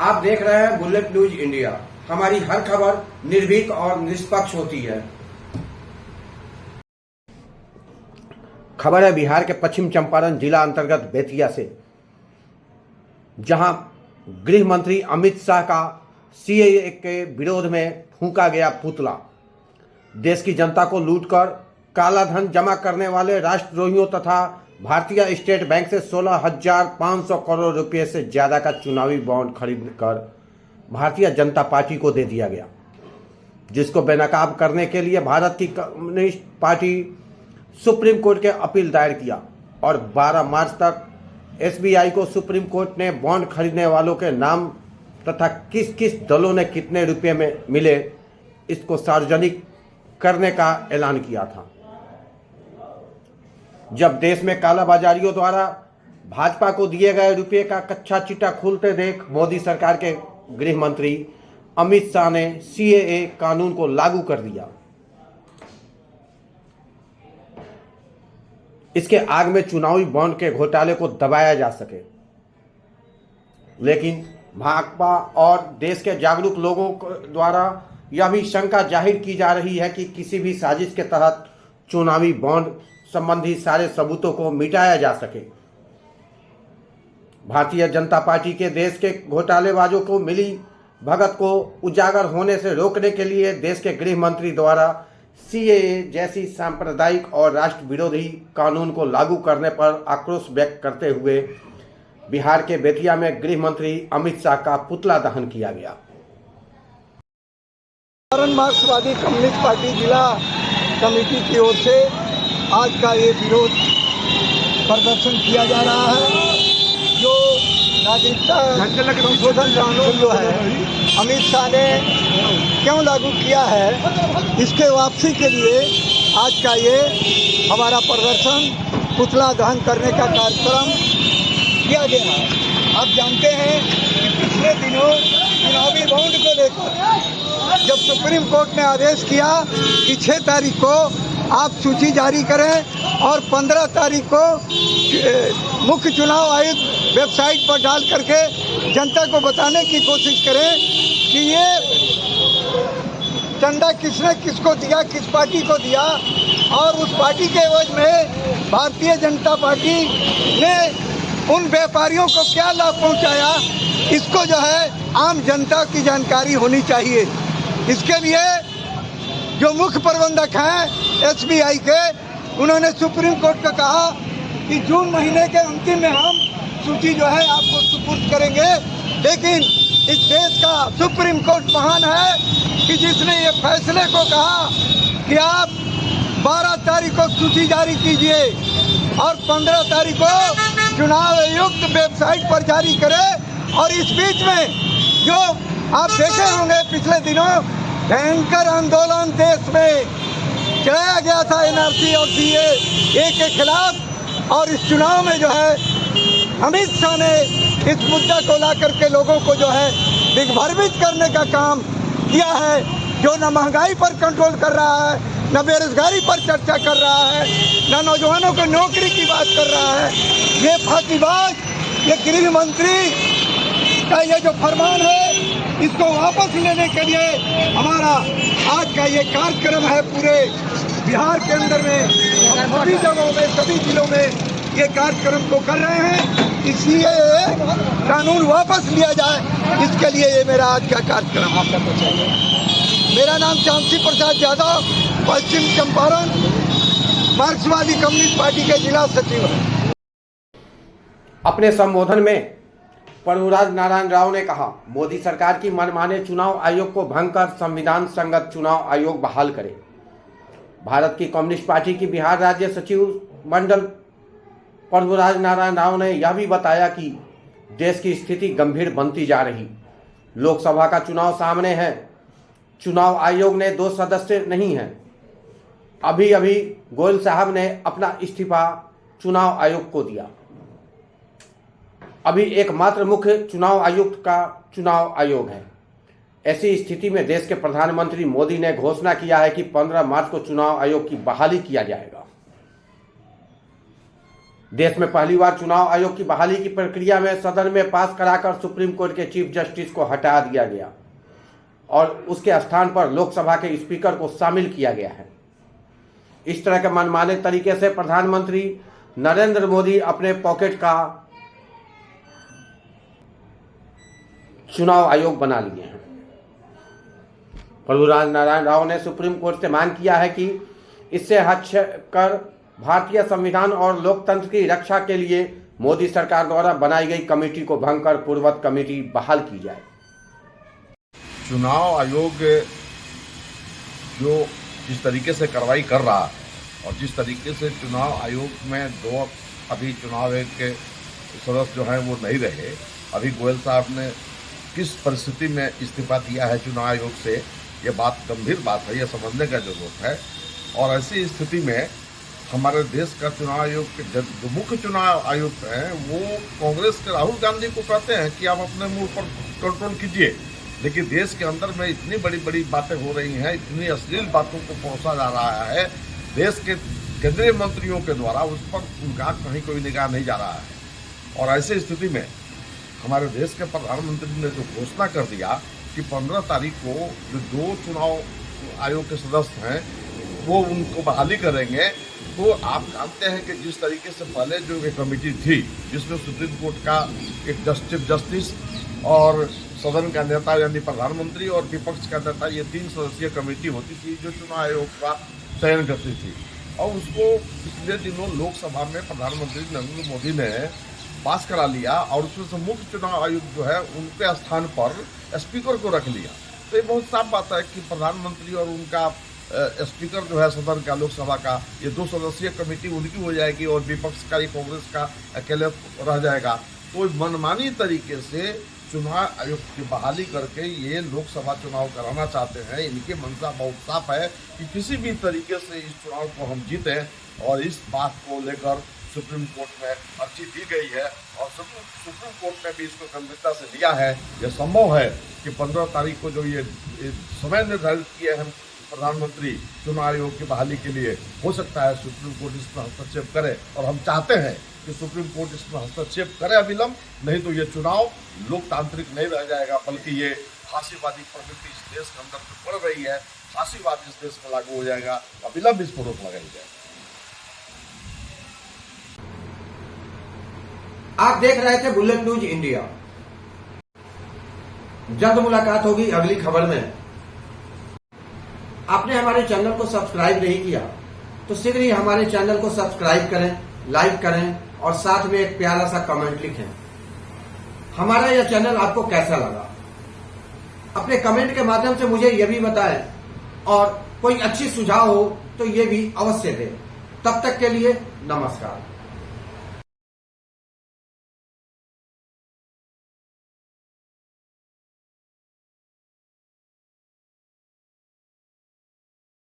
आप देख रहे हैं बुलेट न्यूज इंडिया। हमारी हर खबर निर्भीक और निष्पक्ष होती है। खबर है बिहार के पश्चिम चंपारण जिला अंतर्गत बेतिया से, जहां गृह मंत्री अमित शाह का सीएए के विरोध में फूंका गया पुतला। देश की जनता को लूटकर काला धन जमा करने वाले राष्ट्रद्रोहियों तथा भारतीय स्टेट बैंक से 16,500 करोड़ रुपए से ज्यादा का चुनावी बॉन्ड खरीदकर भारतीय जनता पार्टी को दे दिया गया, जिसको बेनकाब करने के लिए भारत की कम्युनिस्ट पार्टी सुप्रीम कोर्ट के अपील दायर किया और 12 मार्च तक एसबीआई को सुप्रीम कोर्ट ने बॉन्ड खरीदने वालों के नाम तथा किस किस दलों ने कितने रुपए में मिले इसको सार्वजनिक करने का ऐलान किया था। जब देश में कालाबाजारियों द्वारा भाजपा को दिए गए रुपये का कच्चा चिट्ठा खुलते देख मोदी सरकार के गृह मंत्री अमित शाह ने सीएए कानून को लागू कर दिया। इसके आग में चुनावी बॉन्ड के घोटाले को दबाया जा सके, लेकिन भाजपा और देश के जागरूक लोगों द्वारा यह भी शंका जाहिर की जा रही है कि किसी भी साजिश के तहत चुनावी बॉन्ड संबंधी सारे सबूतों को मिटाया जा सके। भारतीय जनता पार्टी के देश के घोटालेबाजों को मिली भगत को उजागर होने से रोकने के लिए देश के गृह मंत्री द्वारा सीएए जैसी सांप्रदायिक और राष्ट्र विरोधी कानून को लागू करने पर आक्रोश व्यक्त करते हुए बिहार के बेतिया में गृह मंत्री अमित शाह का पुतला दहन किया गया। मार्क्सवादी कम्युनिस्ट पार्टी जिला कमेटी की ओर से आज का ये विरोध प्रदर्शन किया जा रहा है। जो नागरिकता संशोधन कानून जो है अमित शाह ने क्यों लागू किया है, इसके वापसी के लिए आज का ये हमारा प्रदर्शन पुतला दहन करने का कार्यक्रम किया गया है। आप जानते हैं कि पिछले दिनों चुनावी बॉन्ड को लेकर जब सुप्रीम कोर्ट ने आदेश किया कि 6 तारीख को आप सूची जारी करें और 15 तारीख को मुख्य चुनाव आयुक्त वेबसाइट पर डाल करके जनता को बताने की कोशिश करें कि ये चंदा किसने किसको दिया, किस पार्टी को दिया, और उस पार्टी के एवज में भारतीय जनता पार्टी ने उन व्यापारियों को क्या लाभ पहुंचाया, इसको जो है आम जनता की जानकारी होनी चाहिए। इसके लिए जो मुख्य प्रबंधक हैं एसबीआई के, उन्होंने सुप्रीम कोर्ट को कहा कि जून महीने के अंतिम में हम सूची जो है आपको सुपुर्द करेंगे। लेकिन इस देश का सुप्रीम कोर्ट महान है कि जिसने ये फैसले को कहा कि आप 12 तारीख को सूची जारी कीजिए और 15 तारीख को चुनाव आयुक्त वेबसाइट पर जारी करे। और इस बीच में जो आप देखे होंगे पिछले दिनों भयंकर आंदोलन देश में चलाया गया था एनआरसी और सीएए के खिलाफ, और इस चुनाव में जो है अमित शाह ने इस मुद्दा को ला करके लोगों को जो है दिग्भ्रमित करने का काम किया है। जो न महंगाई पर कंट्रोल कर रहा है, न बेरोजगारी पर चर्चा कर रहा है, न नौजवानों को नौकरी की बात कर रहा है। ये फाकीबाज, ये गृह मंत्री का ये जो फरमान है, इसको वापस लेने के लिए हमारा आज का ये कार्यक्रम है। पूरे बिहार के अंदर में सभी जगहों में, सभी जिलों में ये कार्यक्रम को कर रहे हैं। इसलिए कानून वापस लिया जाए, इसके लिए ये मेरा आज का कार्यक्रम। आपका चाहिए। मेरा नाम चांसी प्रसाद यादव, पश्चिम चंपारण मार्क्सवादी कम्युनिस्ट पार्टी के जिला सचिव है। अपने संबोधन में प्रभुराज नारायण राव ने कहा, मोदी सरकार की मनमाने चुनाव आयोग को भंग कर संविधान संगत चुनाव आयोग बहाल करे। भारत की कम्युनिस्ट पार्टी की बिहार राज्य सचिव मंडल प्रभुराज नारायण राव ने यह भी बताया कि देश की स्थिति गंभीर बनती जा रही। लोकसभा का चुनाव सामने है, चुनाव आयोग ने 2 सदस्य नहीं हैं। अभी अभी गोयल साहब ने अपना इस्तीफा चुनाव आयोग को दिया। अभी एकमात्र मुख्य चुनाव आयुक्त का चुनाव आयोग है। ऐसी स्थिति में देश के प्रधानमंत्री मोदी ने घोषणा किया है कि 15 मार्च को चुनाव आयोग की बहाली किया जाएगा। देश में पहली बार चुनाव आयोग की बहाली की प्रक्रिया में सदन में पास कराकर सुप्रीम कोर्ट के चीफ जस्टिस को हटा दिया गया और उसके स्थान पर लोकसभा के स्पीकर को शामिल किया गया है। इस तरह के मनमाने तरीके से प्रधानमंत्री नरेंद्र मोदी अपने पॉकेट का चुनाव आयोग बना लिए हैं। प्रभुराज नारायण राव ने सुप्रीम कोर्ट से मांग किया है कि इससे हस्तक्षेप कर भारतीय संविधान और लोकतंत्र की रक्षा के लिए मोदी सरकार द्वारा बनाई गई कमेटी को भंग कर पूर्ववत कमेटी बहाल की जाए। चुनाव आयोग जो जिस तरीके से कार्रवाई कर रहा है और जिस तरीके से चुनाव आयोग में दो अभी चुनाव आयोग के सदस्य जो हैं वो नहीं रहे, अभी गोयल साहब ने किस परिस्थिति में इस्तीफा दिया है चुनाव आयोग से, ये बात गंभीर बात है, ये समझने का जरूरत है। और ऐसी स्थिति में हमारे देश का चुनाव आयोग के जो मुख्य चुनाव आयुक्त हैं वो कांग्रेस के राहुल गांधी को कहते हैं कि आप अपने मुंह पर कंट्रोल कीजिए, लेकिन देश के अंदर में इतनी बड़ी बड़ी बातें हो रही हैं, इतनी अश्लील बातों को परोसा जा रहा है देश के केंद्रीय मंत्रियों के द्वारा, उस पर उनका कहीं कोई निगाह नहीं जा रहा है। और ऐसी स्थिति में हमारे देश के प्रधानमंत्री ने जो घोषणा कर दिया कि 15 तारीख को जो दो चुनाव आयोग के सदस्य हैं वो उनको बहाली करेंगे, तो आप जानते हैं कि जिस तरीके से पहले जो एक कमेटी थी जिसमें सुप्रीम कोर्ट का एक चीफ जस्टिस और सदन का नेता यानी प्रधानमंत्री और विपक्ष का नेता, ये 3 सदस्यीय कमेटी होती थी जो चुनाव आयोग का चयन करती थी, और उसको पिछले दिनों लोकसभा में प्रधानमंत्री नरेंद्र मोदी ने पास करा लिया और उसमें से मुख्य चुनाव आयुक्त जो है उनके स्थान पर स्पीकर को रख लिया। तो ये बहुत साफ बात है कि प्रधानमंत्री और उनका स्पीकर जो है सदन का लोकसभा का, ये 2 सदस्यीय कमेटी उनकी हो जाएगी और विपक्ष का, ये कांग्रेस का अकेले रह जाएगा। तो मनमानी तरीके से चुनाव आयोग की बहाली करके ये लोकसभा चुनाव कराना चाहते हैं। इनकी मंशा बहुत साफ है कि किसी भी तरीके से इस चुनाव को हम जीतें, और इस बात को लेकर सुप्रीम कोर्ट में अर्जी दी गई है और सुप्रीम कोर्ट ने भी इसको गंभीरता से लिया है। यह संभव है कि 15 तारीख को जो ये समय निर्धारित किए हैं प्रधानमंत्री चुनाव आयोग की बहाली के लिए, हो सकता है सुप्रीम कोर्ट इसमें हस्तक्षेप करे, और हम चाहते हैं कि सुप्रीम कोर्ट इसमें हस्तक्षेप करे अविलंब, नहीं तो ये चुनाव लोकतांत्रिक नहीं रह जाएगा, बल्कि ये फांसीवादी प्रवृत्ति इस देश के अंदर जो बढ़ रही है, फांसीवाद इस देश में लागू हो जाएगा, अविलंब इस पर रोक लगाई जाएगी। आप देख रहे थे बुलेट न्यूज इंडिया। जल्द मुलाकात होगी अगली खबर में। आपने हमारे चैनल को सब्सक्राइब नहीं किया तो शीघ्र ही हमारे चैनल को सब्सक्राइब करें, लाइक करें और साथ में एक प्यारा सा कमेंट लिखें। हमारा यह चैनल आपको कैसा लगा अपने कमेंट के माध्यम से मुझे यह भी बताएं, और कोई अच्छी सुझाव हो तो ये भी अवश्य दें। तब तक के लिए नमस्कार।